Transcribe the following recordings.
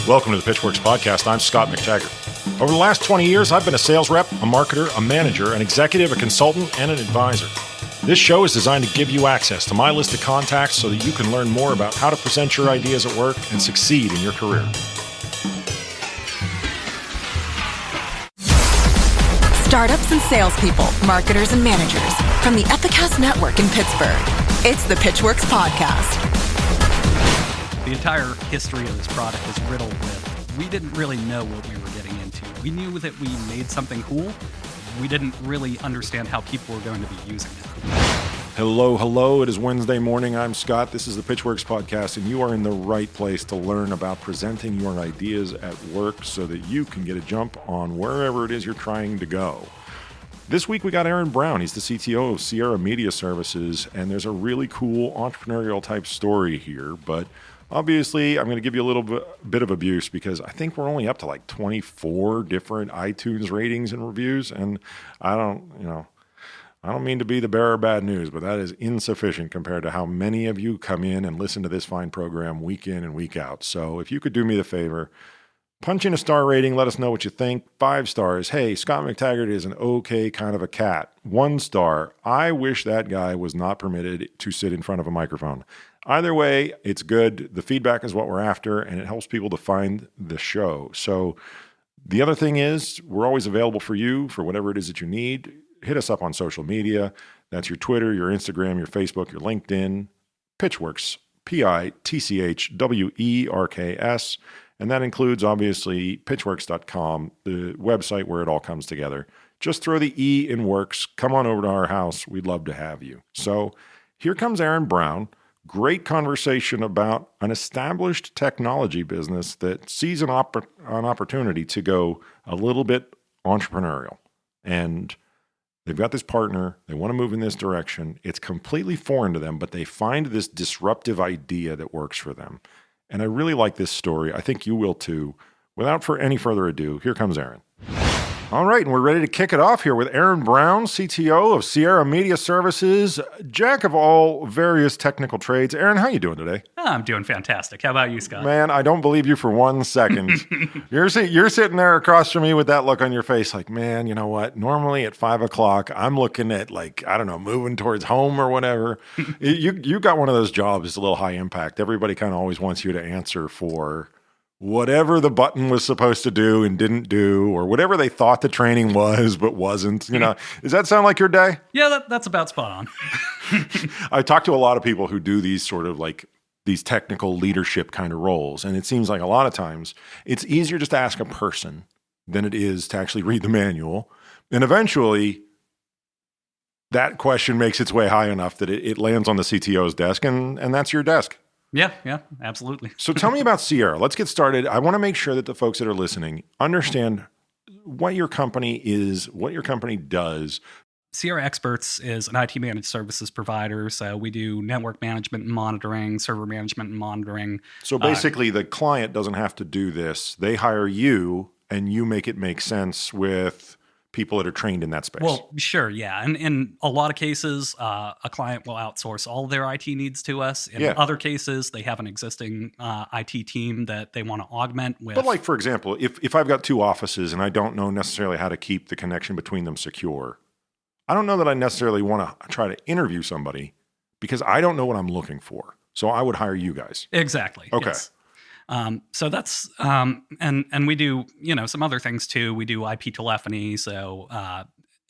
Welcome to the Pitchwerks podcast. I'm Scott McTaggart. Over the last 20 years, I've been a sales rep, a marketer, a manager, an executive, a consultant, and an advisor. This show is designed to give you access to my list of contacts so that you can learn more about how to present your ideas at work and succeed in your career. Startups and salespeople, marketers and managers from the Epicast Network in Pittsburgh. It's the Pitchwerks podcast. The entire history of this product is riddled with, we didn't really know what we were getting into. We knew that we made something cool. We didn't really understand how people were going to be using it. Hello. It is Wednesday morning. I'm Scott. This is the Pitchwerks podcast, and you are in the right place to learn about presenting your ideas at work so that you can get a jump on wherever it is you're trying to go. This week we got Aaron Brown. He's the CTO of Sierra Media Services, and there's a really cool entrepreneurial type story here, but obviously I'm going to give you a little bit of abuse because I think we're only up to like 24 different iTunes ratings and reviews, and I don't mean to be the bearer of bad news, but that is insufficient compared to how many of you come in and listen to this fine program week in and week out. So if you could do me the favor, punch in a star rating, let us know what you think. 5 stars, hey, Scott McTaggart is an okay kind of a cat. 1 star, I wish that guy was not permitted to sit in front of a microphone. Either way, it's good. The feedback is what we're after, and it helps people to find the show. So the other thing is, we're always available for you for whatever it is that you need. Hit us up on social media. That's your Twitter, your Instagram, your Facebook, your LinkedIn. Pitchwerks, Pitchwerks. And that includes, obviously, pitchwerks.com, the website where it all comes together. Just throw the E in works. Come on over to our house. We'd love to have you. So here comes Aaron Brown. Great conversation about an established technology business that sees an opportunity to go a little bit entrepreneurial. And they've got this partner. They want to move in this direction. It's completely foreign to them, but they find this disruptive idea that works for them. And I really like this story. I think you will too. Without any further ado, here comes Aaron. All right, and we're ready to kick it off here with Aaron Brown, CTO of Sierra Media Services, jack of all various technical trades. Aaron, how you doing today? I'm doing fantastic. How about you, Scott? Man, I don't believe you for 1 second. You're sitting there across from me with that look on your face like, man, you know what? Normally at 5 o'clock, I'm looking at moving towards home or whatever. You got one of those jobs that's a little high impact. Everybody kind of always wants you to answer for whatever the button was supposed to do and didn't do, or whatever they thought the training was but wasn't. Does that sound like your day? Yeah, that's about spot on. I talk to a lot of people who do these sort of like these technical leadership kind of roles, and it seems like a lot of times it's easier just to ask a person than it is to actually read the manual. And eventually that question makes its way high enough that it lands on the CTO's desk, and that's your desk. Yeah, absolutely. So tell me about Sierra. Let's get started. I want to make sure that the folks that are listening understand what your company is, what your company does. Sierra Experts is an IT managed services provider. So we do network management and monitoring, server management and monitoring. So basically the client doesn't have to do this. They hire you and you make it make sense with people that are trained in that space. Well, sure, yeah. And in a lot of cases, a client will outsource all of their IT needs to us. In other cases, they have an existing IT team that they want to augment with. But like, for example, if I've got 2 offices and I don't know necessarily how to keep the connection between them secure, I don't know that I necessarily want to try to interview somebody because I don't know what I'm looking for. So I would hire you guys. Exactly. Okay. Yes. So that's, and we do, some other things too. We do IP telephony. So,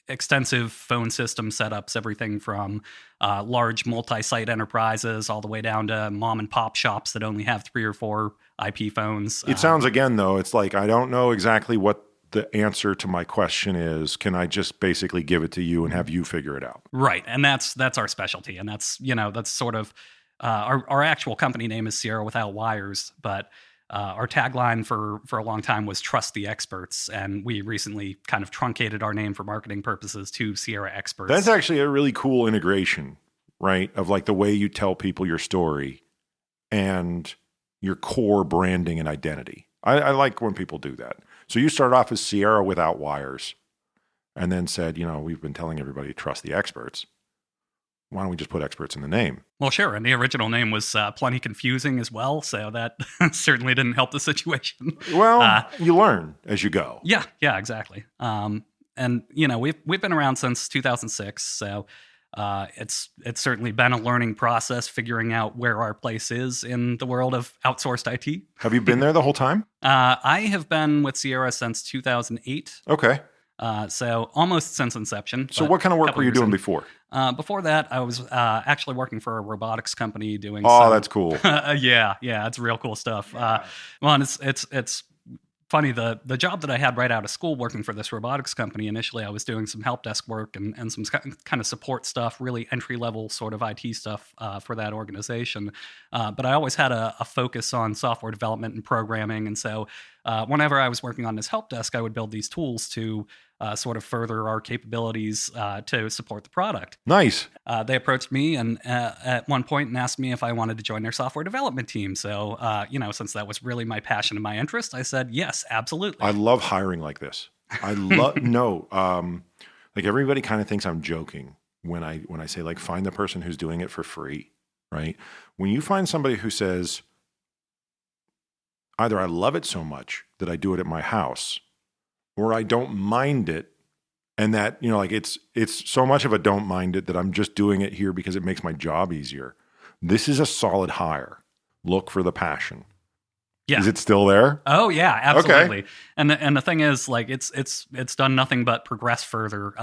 extensive phone system setups, everything from, large multi-site enterprises all the way down to mom and pop shops that only have 3 or 4 IP phones. It sounds again, though, it's like, I don't know exactly what the answer to my question is. Can I just basically give it to you and have you figure it out? Right. And that's our specialty. And that's sort of, our actual company name is Sierra Without Wires, but our tagline for a long time was Trust the Experts, and we recently kind of truncated our name for marketing purposes to Sierra Experts. That's actually a really cool integration, right, of like the way you tell people your story and your core branding and identity. I like when people do that. So you start off as Sierra Without Wires and then said, we've been telling everybody to trust the experts. why don't we just put experts in the name? Well, sure. And the original name was plenty confusing as well. So that certainly didn't help the situation. Well, you learn as you go. Yeah, exactly. And we've been around since 2006. So it's certainly been a learning process figuring out where our place is in the world of outsourced IT. Have you been there the whole time? I have been with Sierra since 2008. Okay. So almost since inception. So what kind of work were you doing before? Before that, I was actually working for a robotics company doing. That's cool. Yeah, it's real cool stuff. Well, and it's funny, the job that I had right out of school working for this robotics company, initially I was doing some help desk work and some kind of support stuff, really entry-level sort of IT stuff for that organization. But I always had a focus on software development and programming. And so whenever I was working on this help desk, I would build these tools to sort of further our capabilities to support the product. Nice. They approached me and at one point and asked me if I wanted to join their software development team. So, since that was really my passion and my interest, I said, yes, absolutely. I love hiring like this. I love, like everybody kind of thinks I'm joking when I say like, find the person who's doing it for free, right? When you find somebody who says, either I love it so much that I do it at my house, or I don't mind it, and that, it's so much of a don't mind it that I'm just doing it here because it makes my job easier. This is a solid hire. Look for the passion. Yeah. Is it still there? Oh yeah, absolutely. Okay. And the thing is, like, it's done nothing but progress further.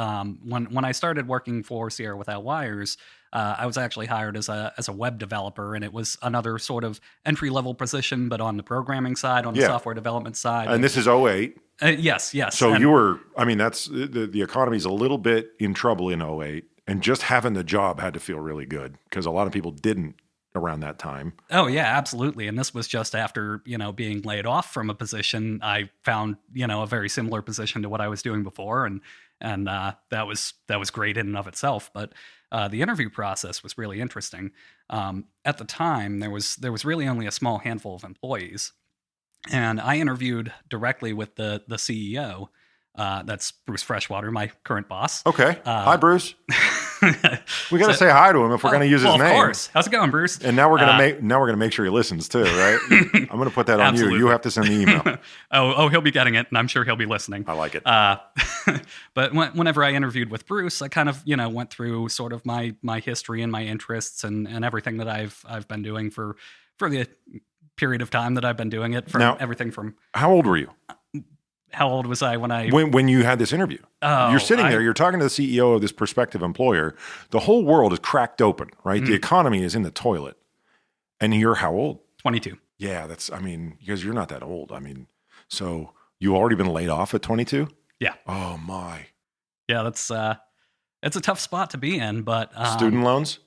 When I started working for Sierra Without Wires, I was actually hired as a web developer, and it was another sort of entry level position, but on the programming side, on the software development side. And this is 2008. Yes. So you were, that's the economy's a little bit in trouble in 2008, and just having the job had to feel really good because a lot of people didn't around that time. Oh yeah, absolutely. And this was just after, being laid off from a position. I found, a very similar position to what I was doing before. And that was great in and of itself. But the interview process was really interesting. At the time, there was really only a small handful of employees. And I interviewed directly with the CEO. That's Bruce Freshwater, my current boss. Okay. Hi, Bruce. We got to say hi to him if we're going to use his name. Of course. How's it going, Bruce? And now we're going to make sure he listens too, right? I'm going to put that on Absolutely. you. You have to send the email. Oh, he'll be getting it, and I'm sure he'll be listening. I like it. But whenever I interviewed with Bruce, I kind of went through sort of my history and my interests and everything that I've been doing for the period of time that I've been doing it. Everything from. How old were you? How old was I when you had this interview? You're sitting there, you're talking to the CEO of this prospective employer. The whole world is cracked open, right? Mm. The economy is in the toilet. And you're how old? 22. Yeah, because you're not that old. So you already been laid off at 22? Yeah. Oh my. Yeah, it's a tough spot to be in, but student loans?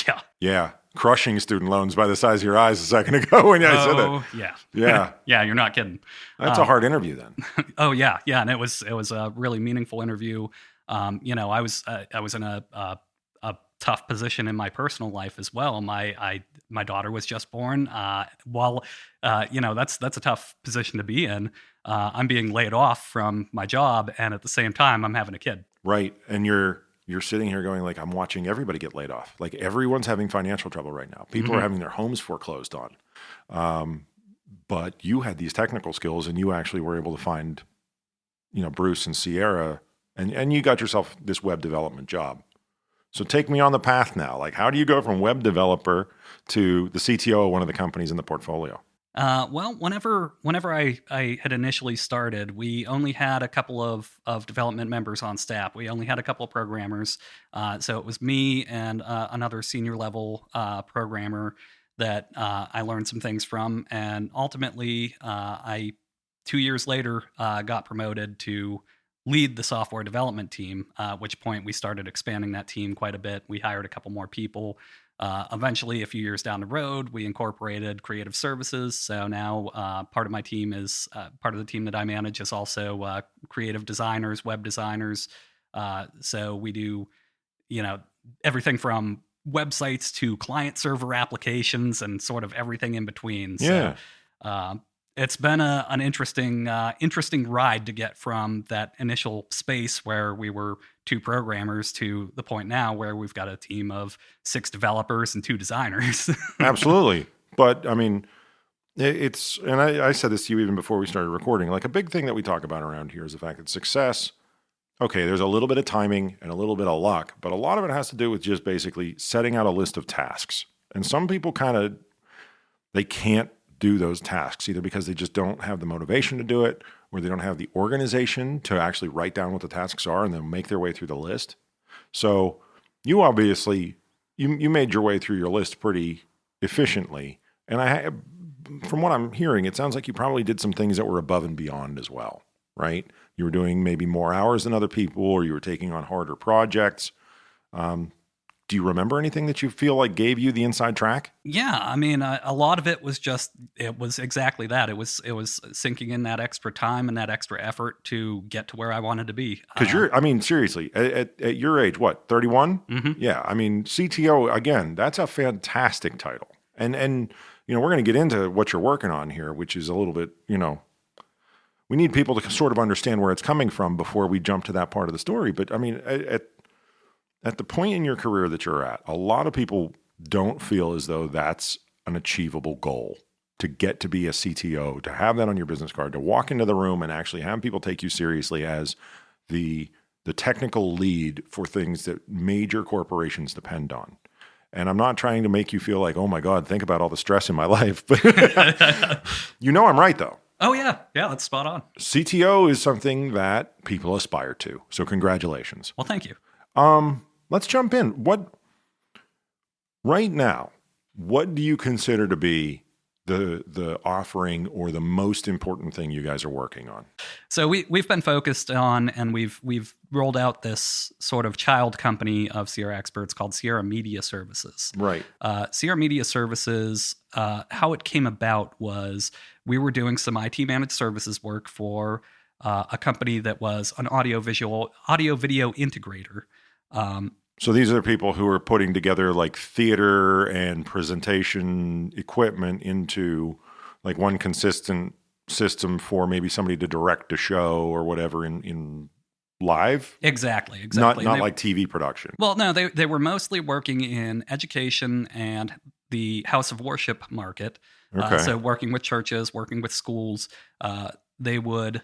Yeah. Yeah. Crushing student loans by the size of your eyes a second ago when I said that. Yeah. Yeah. Yeah, you're not kidding. That's a hard interview then. Oh yeah. Yeah. And it was a really meaningful interview. I was in a tough position in my personal life as well. My daughter was just born. That's a tough position to be in. I'm being laid off from my job, and at the same time I'm having a kid. Right. And you're sitting here going like, I'm watching everybody get laid off. Like everyone's having financial trouble right now. People are having their homes foreclosed on. But you had these technical skills and you actually were able to find, Bruce and Sierra and you got yourself this web development job. So take me on the path now. Like, how do you go from web developer to the CTO of one of the companies in the portfolio? Well, whenever I had initially started, we only had a couple of development members on staff. We only had a couple of programmers. So it was me and another senior level programmer that I learned some things from. And ultimately, 2 years later, got promoted to lead the software development team, at which point we started expanding that team quite a bit. We hired a couple more people. Eventually, a few years down the road, we incorporated creative services. So now part of my team is part of the team that I manage is also creative designers, web designers. So we do, everything from websites to client server applications and sort of everything in between. Yeah. So it's been an interesting ride to get from that initial space where we were 2 programmers to the point now where we've got a team of 6 developers and 2 designers. Absolutely. But I mean, it's, and I said this to you even before we started recording, like a big thing that we talk about around here is the fact that success, okay, there's a little bit of timing and a little bit of luck, but a lot of it has to do with just basically setting out a list of tasks. And some people they can't do those tasks either because they just don't have the motivation to do it, or they don't have the organization to actually write down what the tasks are and then make their way through the list. So you obviously, you made your way through your list pretty efficiently. And from what I'm hearing, it sounds like you probably did some things that were above and beyond as well, right? You were doing maybe more hours than other people, or you were taking on harder projects. Do you remember anything that you feel like gave you the inside track? Yeah, I mean, a lot of it was exactly that. It was sinking in that extra time and that extra effort to get to where I wanted to be. Because seriously, at your age, what, 31? Mm-hmm. Yeah, I mean, CTO, again, that's a fantastic title. And we're going to get into what you're working on here, which is a little bit, we need people to sort of understand where it's coming from before we jump to that part of the story. But I mean, at the point in your career that you're at, a lot of people don't feel as though that's an achievable goal, to get to be a CTO, to have that on your business card, to walk into the room and actually have people take you seriously as the technical lead for things that major corporations depend on. And I'm not trying to make you feel like, oh my God, think about all the stress in my life. But I'm right though. Oh yeah. Yeah, that's spot on. CTO is something that people aspire to. So congratulations. Well, thank you. Let's jump in. Right now, what do you consider to be the offering or the most important thing you guys are working on? So we've been focused on, and we've rolled out this sort of child company of Sierra Experts called Sierra Media Services. Right. Sierra Media Services, how it came about was we were doing some IT managed services work for a company that was an audio video integrator. So these are people who are putting together like theater and presentation equipment into like one consistent system for maybe somebody to direct a show or whatever in live? Exactly. Not like TV production. Well, no, they were mostly working in education and the house of worship market. Okay. So working with churches, working with schools, they would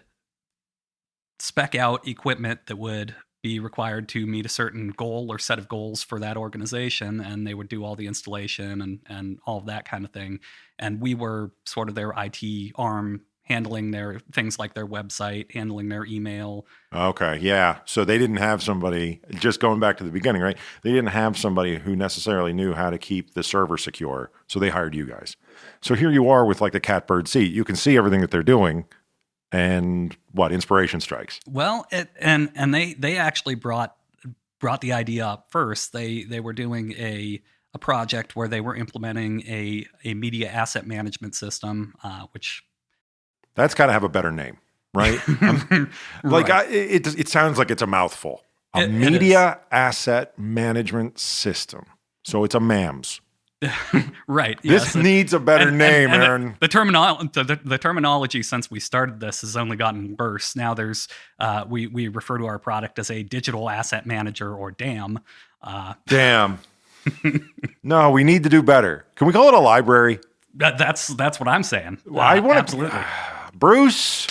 spec out equipment that would be required to meet a certain goal or set of goals for that organization, and they would do all the installation and all of that kind of thing. And we were sort of their IT arm, handling their things like their website, handling their email. Okay, yeah. So they didn't have somebody, just going back to the beginning, right? They didn't have somebody who necessarily knew how to keep the server secure, so they hired you guys. So here you are with like the catbird seat. You can see everything that they're doing. And what, inspiration strikes? Well, and they actually brought the idea up first. They were doing a project where they were implementing a media asset management system, which that's got to have a better name, right? Right. It sounds like it's a mouthful. A media asset management system. So it's a MAMS. Right. This needs a better name, Aaron. The terminology since we started this has only gotten worse. Now there's we refer to our product as a digital asset manager, or DAM. Damn. No, we need to do better. Can we call it a library? That's what I'm saying. I want absolutely. Bruce,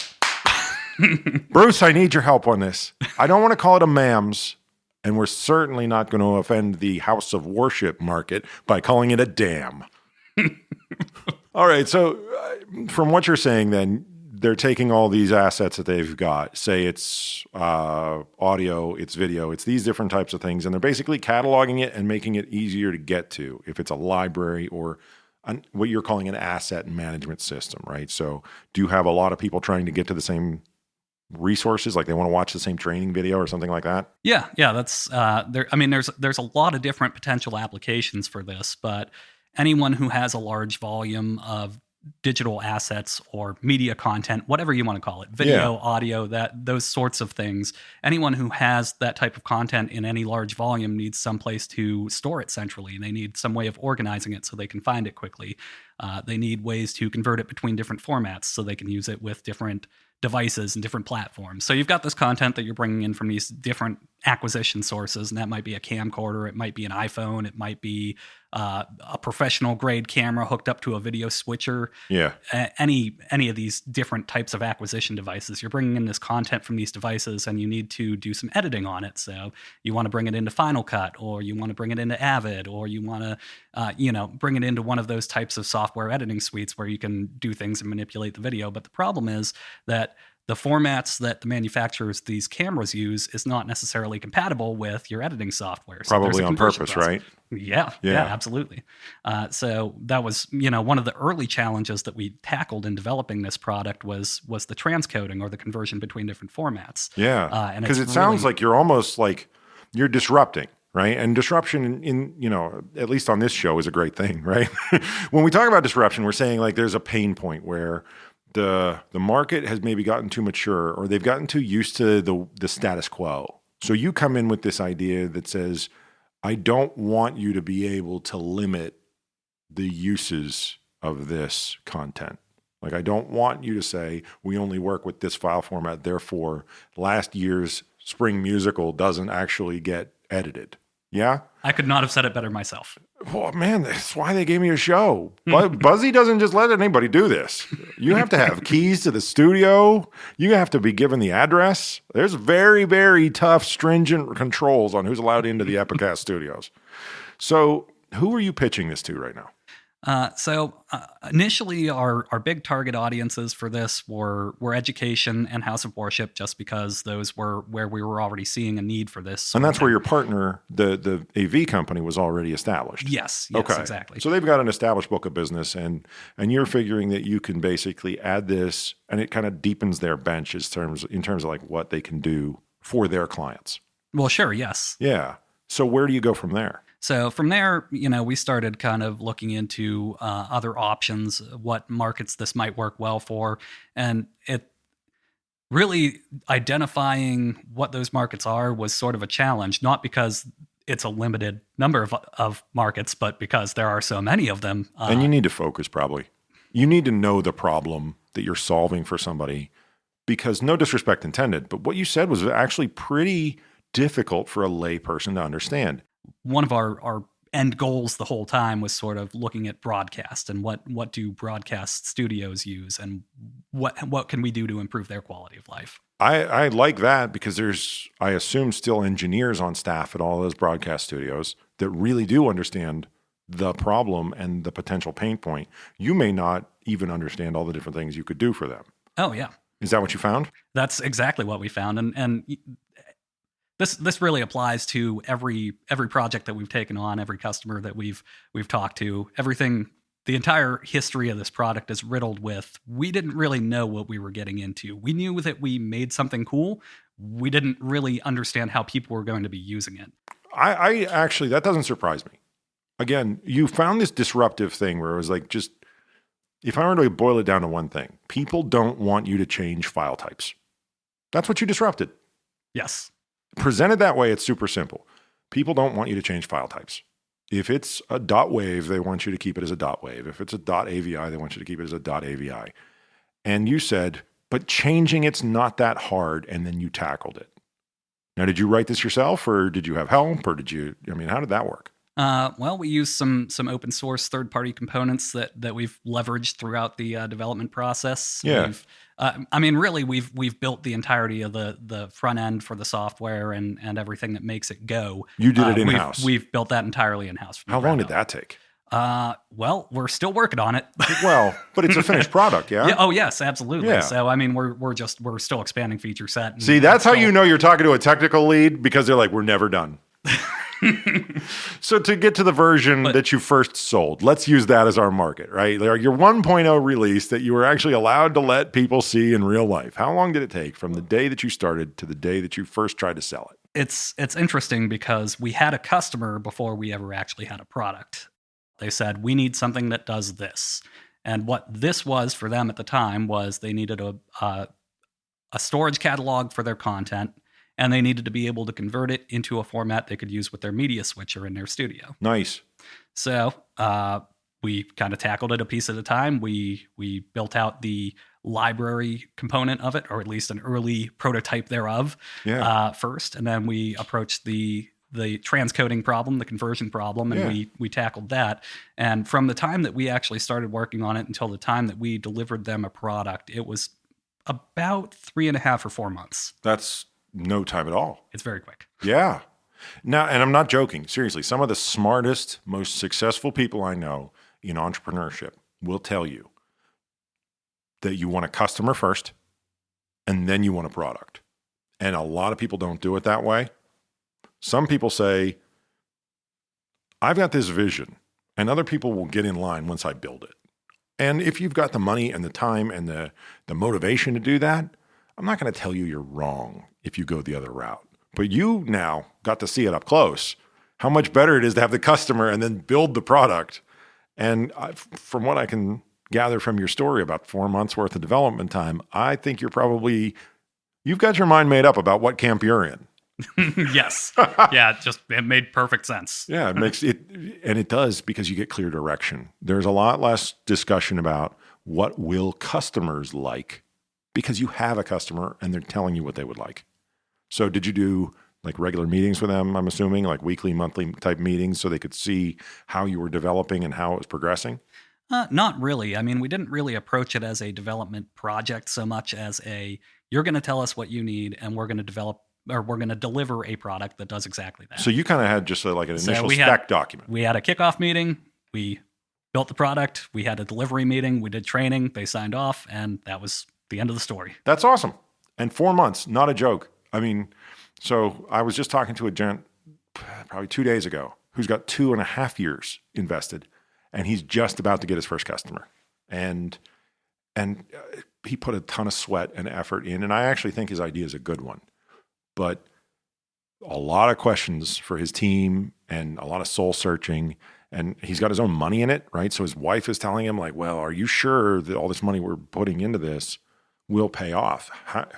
I need your help on this. I don't want to call it a MAMS. And we're certainly not going to offend the house of worship market by calling it a dam. All right. So from what you're saying, then, they're taking all these assets that they've got, say it's audio, it's video, it's these different types of things, and they're basically cataloging it and making it easier to get to if it's a library or what you're calling an asset management system, right? So do you have a lot of people trying to get to the same resources, like they want to watch the same training video or something like that? Yeah, that's there. I mean, there's a lot of different potential applications for this, but anyone who has a large volume of digital assets or media content, whatever you want to call it, video, audio, those sorts of things, anyone who has that type of content in any large volume needs some place to store it centrally. They need some way of organizing it so they can find it quickly. They need ways to convert it between different formats so they can use it with different devices and different platforms. So you've got this content that you're bringing in from these different acquisition sources, and that might be a camcorder, it might be an iPhone, it might be a professional grade camera hooked up to a video switcher. Yeah. Any of these different types of acquisition devices. You're bringing in this content from these devices, and you need to do some editing on it. So you want to bring it into Final Cut, or you want to bring it into Avid, or you want to bring it into one of those types of software editing suites where you can do things and manipulate the video. But the problem is that the formats that the manufacturers of these cameras use is not necessarily compatible with your editing software. So Probably on purpose, right? Yeah, absolutely. So that was, one of the early challenges that we tackled in developing this product was the transcoding, or the conversion between different formats. Yeah, because it sounds like you're almost like you're disrupting. Right. And disruption in at least on this show is a great thing. Right. When we talk about disruption, we're saying like there's a pain point where the market has maybe gotten too mature, or they've gotten too used to the status quo. So you come in with this idea that says, I don't want you to be able to limit the uses of this content. Like, I don't want you to say, we only work with this file format, therefore last year's spring musical doesn't actually get edited. Yeah? I could not have said it better myself. Well, man, that's why they gave me a show. Buzzy doesn't just let anybody do this. You have to have keys to the studio. You have to be given the address. There's very, very tough, stringent controls on who's allowed into the Epicast studios. So who are you pitching this to right now? Initially, our big target audiences for this were education and house of worship, just because those were where we were already seeing a need for this. And that's where your partner, the AV company, was already established. Yes, okay. Exactly. So they've got an established book of business, and you're figuring that you can basically add this, and it kind of deepens their bench in terms of like what they can do for their clients. Well, sure, yes. Yeah. So where do you go from there? So from there, we started kind of looking into other options, what markets this might work well for, and it really identifying what those markets are was sort of a challenge, not because it's a limited number of markets, but because there are so many of them. And you need to focus, probably. You need to know the problem that you're solving for somebody, because no disrespect intended, but what you said was actually pretty difficult for a lay person to understand. One of our end goals the whole time was sort of looking at broadcast and what do broadcast studios use, and what can we do to improve their quality of life. I like that, because there's, I assume, still engineers on staff at all those broadcast studios that really do understand the problem and the potential pain point. You may not even understand all the different things you could do for them. Oh, yeah. Is that what you found? That's exactly what we found. And This really applies to every project that we've taken on, every customer that we've talked to. Everything, the entire history of this product is riddled with, we didn't really know what we were getting into. We knew that we made something cool. We didn't really understand how people were going to be using it. I actually, that doesn't surprise me. Again, you found this disruptive thing where it was like, just, if I were to boil it down to one thing, people don't want you to change file types. That's what you disrupted. Yes. Presented that way, it's super simple. People don't want you to change file types. If it's a .wav, they want you to keep it as a .wav. If it's a .avi, they want you to keep it as a .avi. And you said, but changing it's not that hard, and then you tackled it. Now, did you write this yourself, or did you have help, or how did that work? Well, we use some open source third-party components that we've leveraged throughout the development process. Yeah. We've built the entirety of the front end for the software and everything that makes it go. You did it in-house. We've built that entirely in-house. How long did that take? Well, we're still working on it. Well, but it's a finished product, yeah? Yeah. Oh, yes, absolutely. Yeah. So, we're still expanding feature set. See, that's how you know you're talking to a technical lead, because they're like, we're never done. So to get to the version that you first sold, let's use that as our market, right? Your 1.0 release that you were actually allowed to let people see in real life. How long did it take from the day that you started to the day that you first tried to sell it? It's interesting, because we had a customer before we ever actually had a product. They said, we need something that does this. And what this was for them at the time was they needed a storage catalog for their content, and they needed to be able to convert it into a format they could use with their media switcher in their studio. Nice. So we kind of tackled it a piece at a time. We built out the library component of it, or at least an early prototype thereof, first, and then we approached the transcoding problem, the conversion problem, and we tackled that. And from the time that we actually started working on it until the time that we delivered them a product, it was about 3.5 or 4 months. That's no time at all. It's very quick. Yeah. Now, and I'm not joking. Seriously, some of the smartest, most successful people I know in entrepreneurship will tell you that you want a customer first and then you want a product. And a lot of people don't do it that way. Some people say, I've got this vision, and other people will get in line once I build it. And if you've got the money and the time and the motivation to do that, I'm not going to tell you you're wrong if you go the other route. But you now got to see it up close, how much better it is to have the customer and then build the product. And from what I can gather from your story, about 4 months worth of development time, I think you've got your mind made up about what camp you're in. Yes. Yeah, it made perfect sense. Yeah, it makes it, and it does, because you get clear direction. There's a lot less discussion about what will customers like, because you have a customer and they're telling you what they would like. So did you do like regular meetings with them, I'm assuming, like weekly, monthly type meetings, so they could see how you were developing and how it was progressing? Not really. I mean, we didn't really approach it as a development project so much as you're going to tell us what you need, and we're going to deliver a product that does exactly that. So you kind of had just like an initial spec document. We had a kickoff meeting. We built the product. We had a delivery meeting. We did training. They signed off, and that was the end of the story. That's awesome. And 4 months, not a joke. I mean, so I was just talking to a gent probably 2 days ago who's got 2.5 years invested, and he's just about to get his first customer. And he put a ton of sweat and effort in, and I actually think his idea is a good one. But a lot of questions for his team and a lot of soul searching, and he's got his own money in it, right? So his wife is telling him like, well, are you sure that all this money we're putting into this will pay off?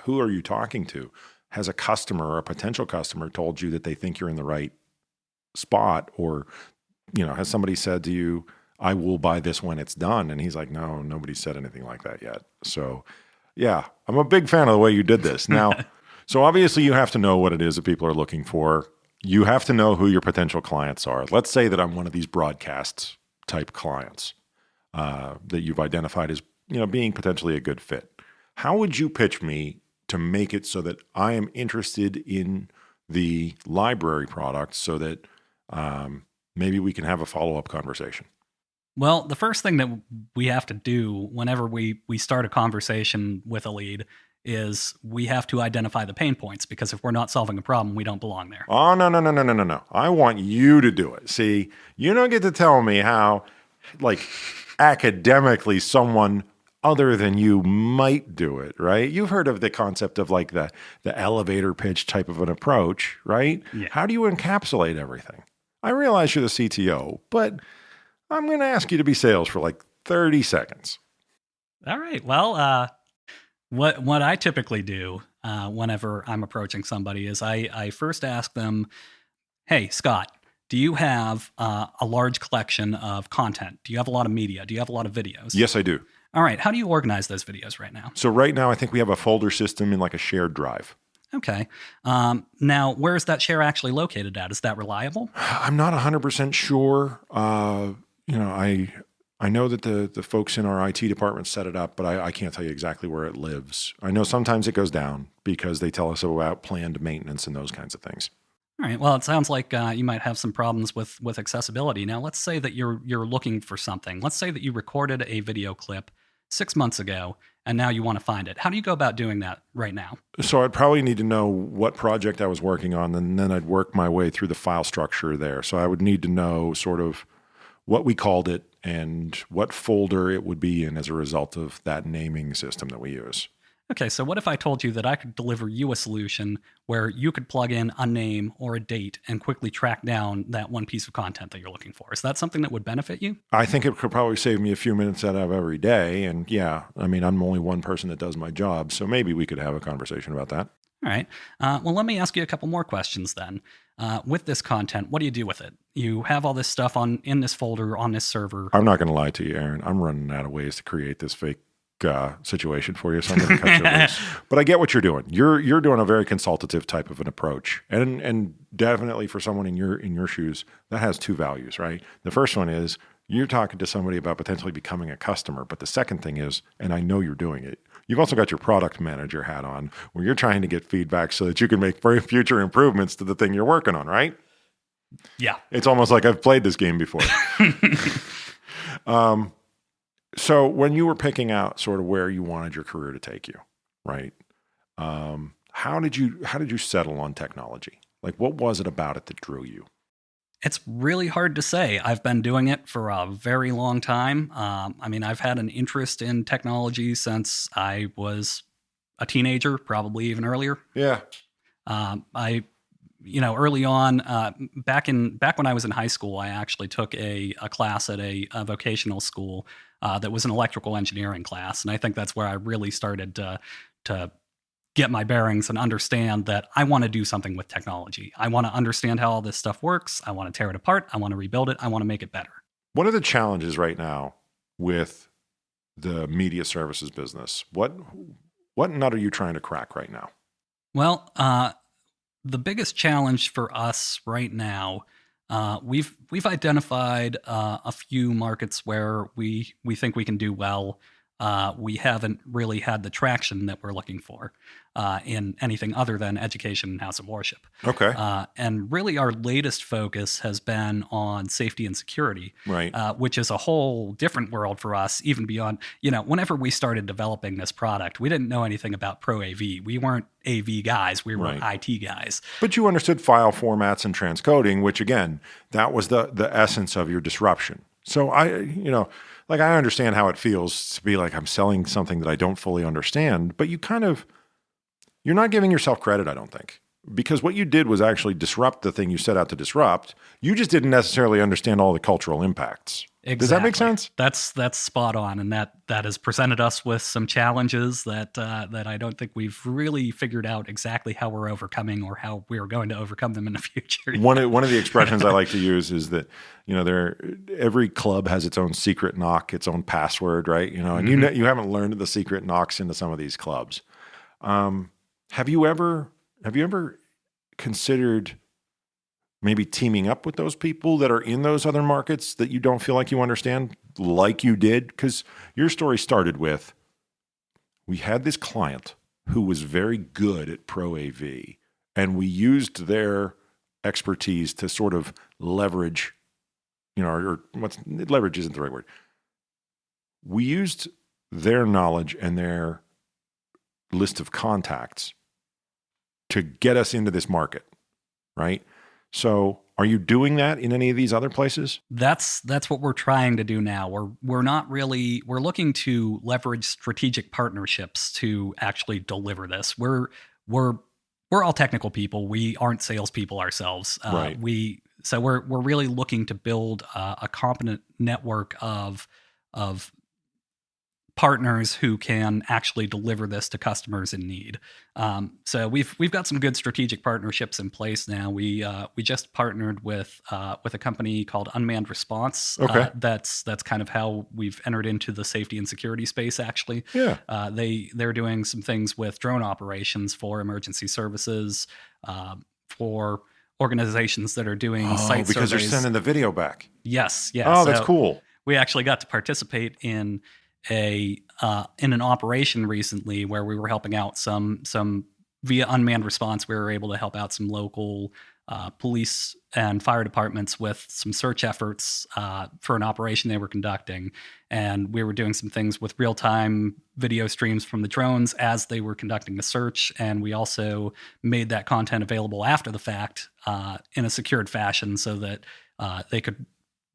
Who are you talking to? Has a customer or a potential customer told you that they think you're in the right spot? Or, has somebody said to you, I will buy this when it's done? And he's like, no, nobody said anything like that yet. So yeah, I'm a big fan of the way you did this. Now, so obviously you have to know what it is that people are looking for. You have to know who your potential clients are. Let's say that I'm one of these broadcast type clients that you've identified as, being potentially a good fit. How would you pitch me to make it so that I am interested in the library product, so that maybe we can have a follow-up conversation? Well, the first thing that we have to do whenever we start a conversation with a lead is we have to identify the pain points, because if we're not solving a problem, we don't belong there. Oh, no. I want you to do it. See, you don't get to tell me how, like, academically someone other than you might do it, right? You've heard of the concept of like the elevator pitch type of an approach, right? Yeah. How do you encapsulate everything? I realize you're the CTO, but I'm going to ask you to be sales for like 30 seconds. All right. Well, what I typically do whenever I'm approaching somebody is I first ask them, hey, Scott, do you have a large collection of content? Do you have a lot of media? Do you have a lot of videos? Yes, I do. All right. How do you organize those videos right now? So right now, I think we have a folder system in like a shared drive. Okay. Now, where is that share actually located at? Is that reliable? I'm not 100% sure. I know that the folks in our IT department set it up, but I can't tell you exactly where it lives. I know sometimes it goes down because they tell us about planned maintenance and those kinds of things. All right. Well, it sounds like you might have some problems with accessibility. Now, let's say that you're looking for something. Let's say that you recorded a video clip 6 months ago, and now you want to find it. How do you go about doing that right now? So I'd probably need to know what project I was working on, and then I'd work my way through the file structure there. So I would need to know sort of what we called it and what folder it would be in as a result of that naming system that we use. Okay, so what if I told you that I could deliver you a solution where you could plug in a name or a date and quickly track down that one piece of content that you're looking for? Is that something that would benefit you? I think it could probably save me a few minutes out of every day. And yeah, I mean, I'm only one person that does my job, so maybe we could have a conversation about that. All right. Well, let me ask you a couple more questions then. With this content, what do you do with it? You have all this stuff in this folder on this server. I'm not going to lie to you, Aaron. I'm running out of ways to create this fake situation for you, so I'm going to cut you loose. But I get what you're doing. You're doing a very consultative type of an approach, and definitely for someone in your shoes, that has two values, right? The first one is you're talking to somebody about potentially becoming a customer, but the second thing is, and I know you're doing it, you've also got your product manager hat on, where you're trying to get feedback so that you can make very future improvements to the thing you're working on, right? Yeah, it's almost like I've played this game before. So when you were picking out sort of where you wanted your career to take you, right? How did you settle on technology? Like, what was it about it that drew you? It's really hard to say. I've been doing it for a very long time. I've had an interest in technology since I was a teenager, probably even earlier. Yeah. Early on, back when I was in high school, I actually took a class at a vocational school that was an electrical engineering class, and I think that's where I really started to get my bearings and understand that I want to do something with technology. I want to understand how all this stuff works. I want to tear it apart. I want to rebuild it. I want to make it better. What are the challenges right now with the media services business? What nut are you trying to crack right now? Well, the biggest challenge for us right now, we've identified a few markets where we think we can do well. We haven't really had the traction that we're looking for in anything other than education and house of worship. Okay. And really our latest focus has been on safety and security, right? Which is a whole different world for us, even beyond, whenever we started developing this product, we didn't know anything about Pro AV. We weren't AV guys. We were IT guys. But you understood file formats and transcoding, which again, that was the essence of your disruption. So I understand how it feels to be like, I'm selling something that I don't fully understand, but you're not giving yourself credit, I don't think, because what you did was actually disrupt the thing you set out to disrupt. You just didn't necessarily understand all the cultural impacts. Exactly. Does that make sense? That's spot on, and that has presented us with some challenges that I don't think we've really figured out exactly how we're overcoming or how we're going to overcome them in the future. One of the expressions I like to use is that every club has its own secret knock, its own password, right? And you haven't learned the secret knocks into some of these clubs. Have you ever considered maybe teaming up with those people that are in those other markets that you don't feel like you understand, like you did? Because your story started with, we had this client who was very good at Pro AV, and we used their expertise to sort of leverage, leverage isn't the right word. We used their knowledge and their list of contacts to get us into this market, right? So are you doing that in any of these other places? That's what we're trying to do now. We're looking to leverage strategic partnerships to actually deliver this. We're all technical people. We aren't salespeople ourselves. Right. So we're really looking to build a competent network of partners who can actually deliver this to customers in need. So we've got some good strategic partnerships in place now. We just partnered with a company called Unmanned Response. Okay. That's kind of how we've entered into the safety and security space. Actually, yeah. They're doing some things with drone operations for emergency services, for organizations that are doing site because surveys. they're sending the video back. Yes. Yeah. Oh, that's cool. We actually got to participate in an operation recently where we were helping out some via unmanned response. We were able to help out some local police and fire departments with some search efforts for an operation they were conducting, and we were doing some things with real-time video streams from the drones as they were conducting the search, and we also made that content available after the fact in a secured fashion so that they could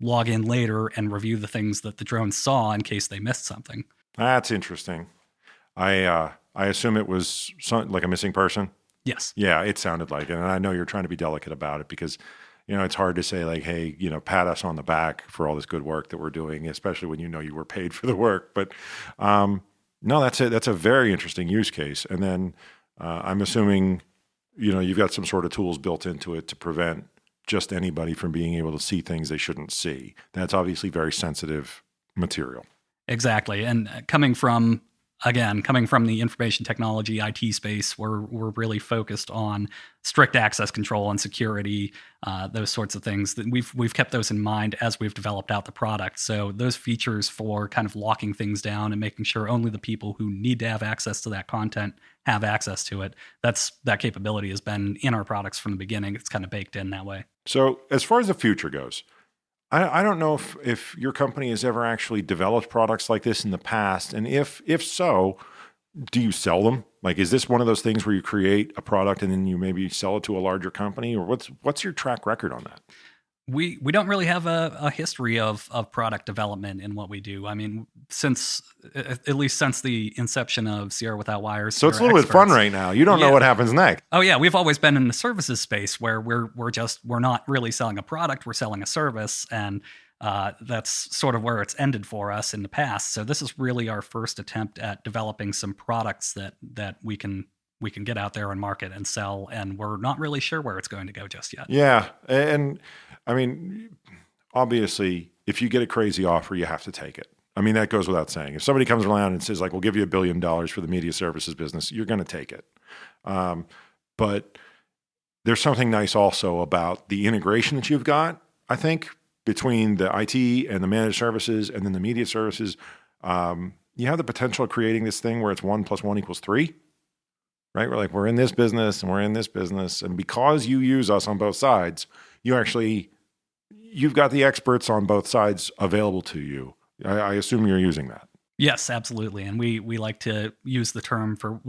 log in later and review the things that the drones saw in case they missed something. That's interesting. I assume it was like a missing person? Yes. Yeah, it sounded like it. And I know you're trying to be delicate about it because, it's hard to say like, hey, pat us on the back for all this good work that we're doing, especially when you were paid for the work. But no, that's a very interesting use case. And then I'm assuming, you've got some sort of tools built into it to prevent just anybody from being able to see things they shouldn't see. That's obviously very sensitive material. Exactly. And coming from the information technology IT space, we're really focused on strict access control and security, those sorts of things. That we've kept those in mind as we've developed out the product. So those features for kind of locking things down and making sure only the people who need to have access to that content have access to it. That capability has been in our products from the beginning. It's kind of baked in that way. So as far as the future goes, I don't know if your company has ever actually developed products like this in the past. And if so, do you sell them? Like, is this one of those things where you create a product and then you maybe sell it to a larger company? Or what's your track record on that? We don't really have a history of product development in what we do. I mean, at least since the inception of Sierra Without Wires. So it's a little bit fun right now. You don't know what happens next. Oh yeah, we've always been in the services space where we're not really selling a product, we're selling a service, and that's sort of where it's ended for us in the past. So this is really our first attempt at developing some products that we can get out there and market and sell, and we're not really sure where it's going to go just yet. Yeah, and I mean, obviously, if you get a crazy offer, you have to take it. I mean, that goes without saying. If somebody comes around and says, like, we'll give you $1 billion for the media services business, you're going to take it. But there's something nice also about the integration that you've got, I think, between the IT and the managed services and then the media services. You have the potential of creating this thing where it's 1 + 1 = 3. Right? We're in this business and we're in this business. And because you use us on both sides, you've got the experts on both sides available to you. I assume you're using that. Yes, absolutely. And we like to use the term for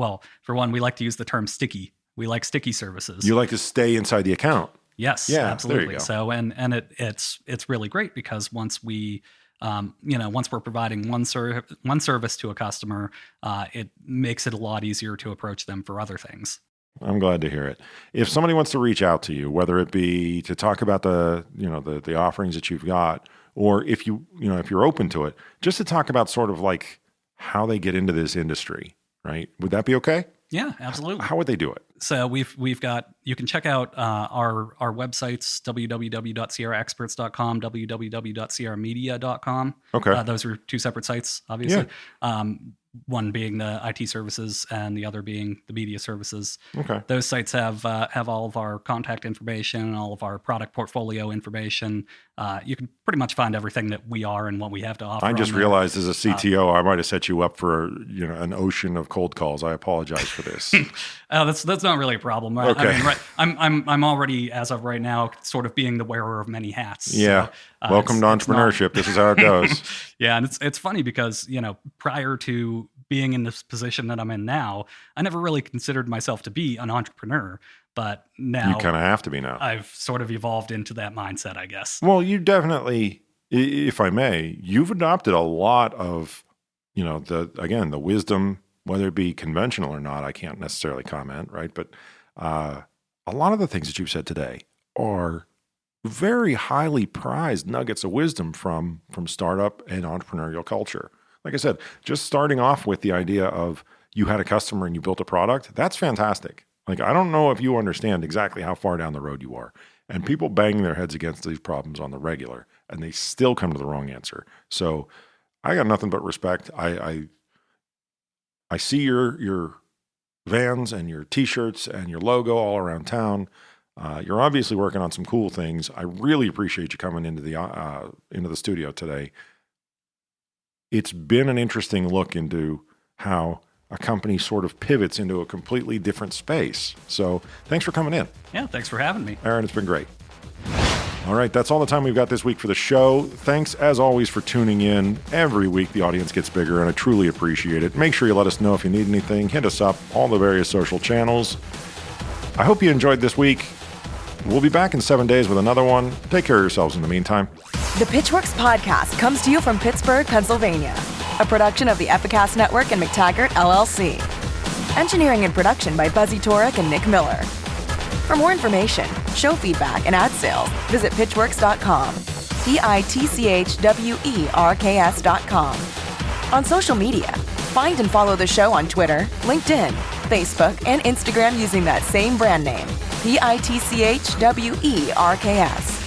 one, we like to use the term sticky. We like sticky services. You like to stay inside the account. Yes, yeah, absolutely. There you go. So, and it's really great because once we're providing one service to a customer, it makes it a lot easier to approach them for other things. I'm glad to hear it. If somebody wants to reach out to you, whether it be to talk about the offerings that you've got, or if you're open to it, just to talk about sort of like how they get into this industry, right? Would that be okay? Yeah, absolutely. How would they do it? So we've got, you can check out our websites, www.sierraexperts.com, www.sierramedia.com. Okay. Those are two separate sites, obviously. Yeah. One being the IT services and the other being the media services. Okay. Those sites have all of our contact information, all of our product portfolio information. You can pretty much find everything that we are and what we have to offer. I just realized as a CTO, I might have set you up for an ocean of cold calls. I apologize for this. That's not really a problem. Okay. I mean, I'm already, as of right now, sort of being the wearer of many hats. Yeah. So, welcome to entrepreneurship. This is how it goes. Yeah, and it's funny because prior to being in this position that I'm in now, I never really considered myself to be an entrepreneur. But now you kind of have to be now. I've sort of evolved into that mindset, I guess. Well, you definitely, if I may, you've adopted a lot of, the wisdom, whether it be conventional or not. I can't necessarily comment, right? But a lot of the things that you've said today are very highly prized nuggets of wisdom from startup and entrepreneurial culture. Like I said, just starting off with the idea of you had a customer and you built a product, that's fantastic. Like, I don't know if you understand exactly how far down the road you are. And people bang their heads against these problems on the regular, and they still come to the wrong answer. So I got nothing but respect. I see your vans and your T-shirts and your logo all around town. You're obviously working on some cool things. I really appreciate you coming into the studio today. It's been an interesting look into how a company sort of pivots into a completely different space. So thanks for coming in. Yeah, thanks for having me. Aaron, it's been great. All right, that's all the time we've got this week for the show. Thanks, as always, for tuning in. Every week, the audience gets bigger, and I truly appreciate it. Make sure you let us know if you need anything. Hit us up, all the various social channels. I hope you enjoyed this week. We'll be back in 7 days with another one. Take care of yourselves in the meantime. The Pitchwerks podcast comes to you from Pittsburgh, Pennsylvania, a production of the Epicast Network and McTaggart, LLC. Engineering and production by Buzzy Torek and Nick Miller. For more information, show feedback, and ad sales, visit pitchwerks.com. pitchwerks.com. On social media, find and follow the show on Twitter, LinkedIn, Facebook, and Instagram using that same brand name, Pitchwerks.